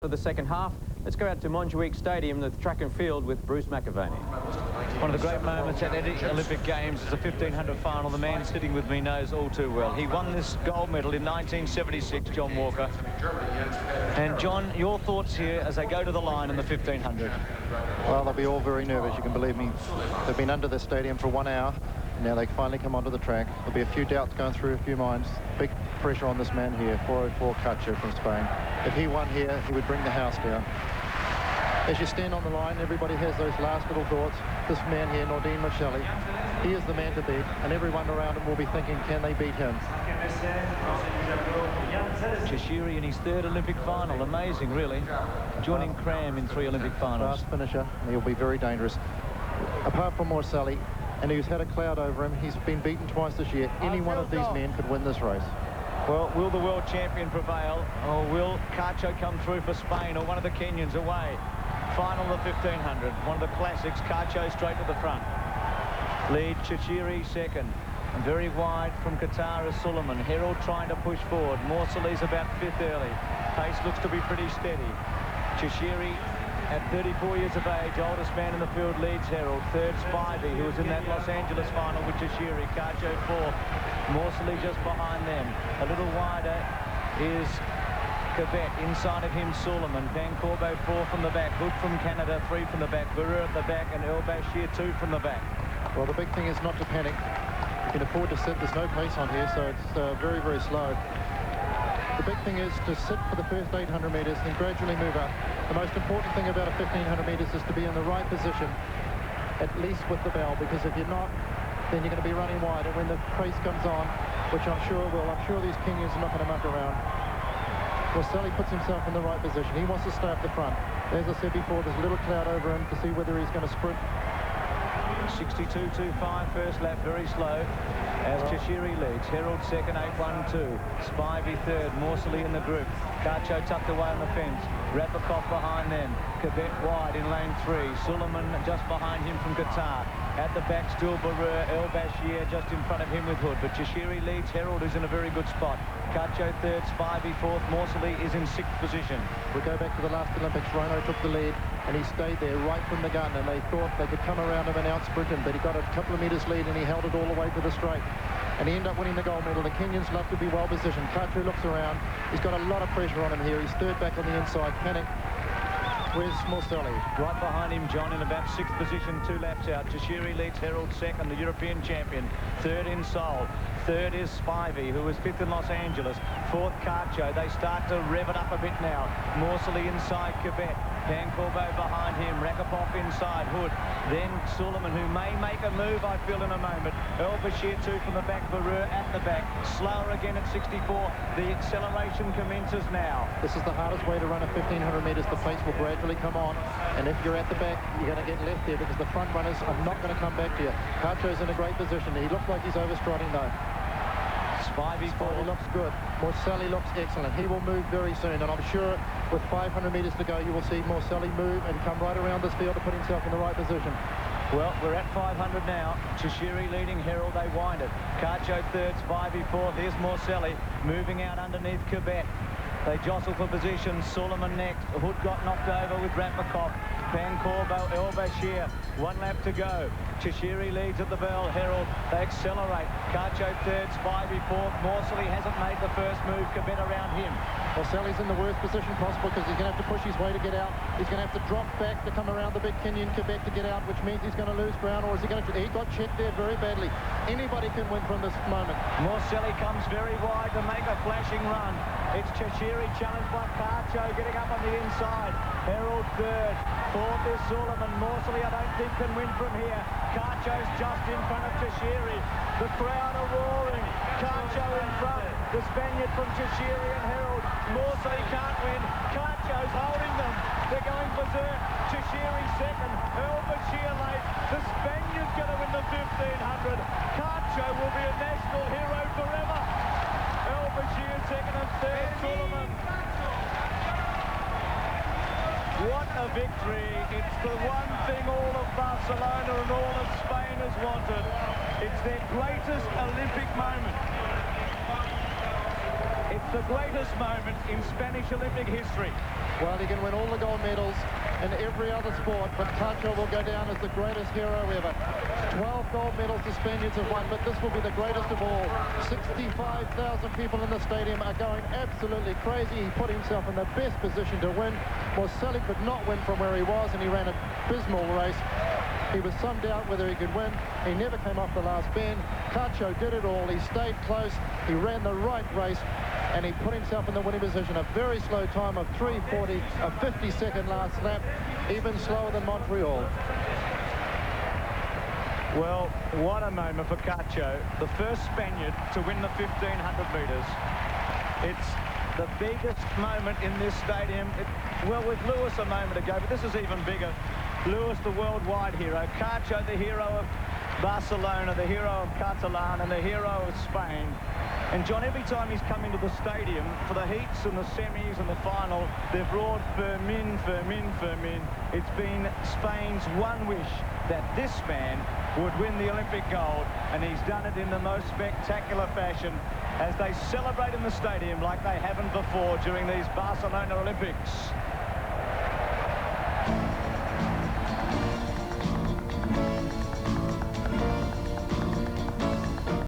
For the second half, let's go out to Montjuic Stadium, the track and field with Bruce McAvaney. One of the great moments at any Olympic Games is the 1500 final. The man sitting with me knows all too well. He won this gold medal in 1976, John Walker. And John, your thoughts here as they go to the line in the 1500? Well, they'll be all very nervous, you can believe me. They've been under the stadium for 1 hour. Now they finally come onto the track. There'll be a few doubts going through a few minds. Big pressure on this man here, 404 Cacho from Spain. If he won here, he would bring the house down. As you stand on the line, everybody has those last little thoughts. This man here, Nordine Marcelli, he is the man to beat, and everyone around him will be thinking, can they beat him? Cheshire in his third Olympic final. Amazing, really. Joining Cram in 3 Olympic finals. Fast finisher, and he'll be very dangerous. Apart from Marcelli, and he's had a cloud over him, he's been beaten twice this year. Any one of these men could win this race. Well, will the world champion prevail, or will Cacho come through for Spain, or one of the Kenyans away? Final of the 1500, one of the classics. Cacho straight to the front. Lead Cheshire second. And very wide from Qatar is Suleiman. Herald trying to push forward. Morsali's about 5th early. Pace looks to be pretty steady. Cheshire, at 34 years of age, oldest man in the field, leads Herald. Third, Spivey, who was in that Los Angeles final with Cheshire. Cacho 4th. Morsali just behind them. A little wider is Quebec. Inside of him, Suleiman. Van Corbo 4 from the back. Hood from Canada 3 from the back. Barreur at the back, and El Bashir 2 from the back. Well, the big thing is not to panic. You can afford to sit. There's no pace on here, so it's very, very slow. The big thing is to sit for the first 800 metres and gradually move up. The most important thing about a 1500 metres is to be in the right position, at least with the bell, because if you're not, then you're going to be running wide. And when the pace comes on, which I'm sure will, I'm sure these Kenyans are not going to muck around. Marcelli puts himself in the right position. He wants to stay up the front. As I said before, there's a little cloud over him to see whether he's going to sprint. 62.25 first lap, very slow as Cheshire leads. Herald second, 8.12. Spivey third, Morsali in the group. Cacho tucked away on the fence. Rapikoff behind them. Quebec wide in lane 3. Suleiman just behind him from Qatar. At the back still Barreur, El Bashir just in front of him with Hood. But Cheshire leads. Herald is in a very good spot. Cacho third, Spivey 4th. Morsali is in 6th position. We go back to the last Olympics. Rhino took the lead, and he stayed there right from the gun, and they thought they could come around him and out-sprint him, but he got a couple of metres lead, and he held it all the way to the straight. And he ended up winning the gold medal. The Kenyans love to be well positioned. Cacho looks around. He's got a lot of pressure on him here. He's third back on the inside. Panic. Where's Marcelli? Right behind him, John, in about 6th position, 2 laps out. Cheshire leads Herald second, the European champion. Third in Seoul. Third is Spivey, who was 5th in Los Angeles. 4th, Cacho. They start to rev it up a bit now. Morsali inside Quebec. Van Corbo behind him. Rapikoff inside. Hood. Then Suleiman, who may make a move, I feel, in a moment. El Bashir 2 from the back. Barreur at the back. Slower again at 64. The acceleration commences now. This is the hardest way to run a 1500 metres. The pace will gradually come on, and if you're at the back, you're going to get left there because the front runners are not going to come back to you. Cacho's in a great position. He looks like he's overstriding though. Spivey looks good. Marcelli looks excellent. He will move very soon, and I'm sure with 500 metres to go, you will see Marcelli move and come right around this field to put himself in the right position. Well, we're at 500 now. Cheshire leading Herald, they wind it. Cacho third, Spivey 4th. Here's Marcelli moving out underneath Quebec. They jostle for position. Suleiman next. Hood got knocked over with Rapikoff. Van Corbo, El Bashir. 1 lap to go. Cheshire leads at the bell. Herald, they accelerate. Cacho third, Spivey 4th. Morsali hasn't made the first move. Quebec around him. Marcelli's in the worst position possible because he's going to have to push his way to get out. He's going to have to drop back to come around the big Kenyan Quebec to get out, which means he's going to lose ground, or is he going to... He got checked there very badly. Anybody can win from this moment. Morsali comes very wide to make a flashing run. It's Cheshire challenged by Cacho getting up on the inside. Herald third. 4th is Suleiman. Morsali, I don't think, can win from here. Cacho's just in front of Cheshire. The crowd are roaring. Cacho in front. The Spaniard from Cheshire and Herald. Morsali can't win. Cacho's holding them. They're going berserk. Cheshire second. El Bashir late. The Spaniard's going to win the 1500. Cacho will be a national hero forever. El Bashir second and third. Suleiman. What a victory. It's the one thing all of Barcelona and all of Spain has wanted. It's their greatest Olympic moment. It's the greatest moment in Spanish Olympic history. Well, he can win all the gold medals in every other sport, but Cacho will go down as the greatest hero ever. 12 gold medals the Spaniards have won, but this will be the greatest of all. 65,000 people in the stadium are going absolutely crazy. He put himself in the best position to win. Morcelli could not win from where he was, and he ran an abysmal race. He was some doubt whether he could win. He never came off the last bend. Cacho did it all. He stayed close. He ran the right race, and he put himself in the winning position. A very slow time of 3:40, a 50-second last lap, even slower than Montreal. Well, what a moment for Cacho, the first Spaniard to win the 1,500 metres. It's the biggest moment in this stadium. Well, with Lewis a moment ago, but this is even bigger. Lewis, the worldwide hero. Cacho, the hero of Barcelona, the hero of Catalan, and the hero of Spain. And John, every time he's come into the stadium for the heats and the semis and the final, they've roared Fermin, Fermin, Fermin. It's been Spain's one wish that this man would win the Olympic gold, and he's done it in the most spectacular fashion as they celebrate in the stadium like they haven't before during these Barcelona Olympics.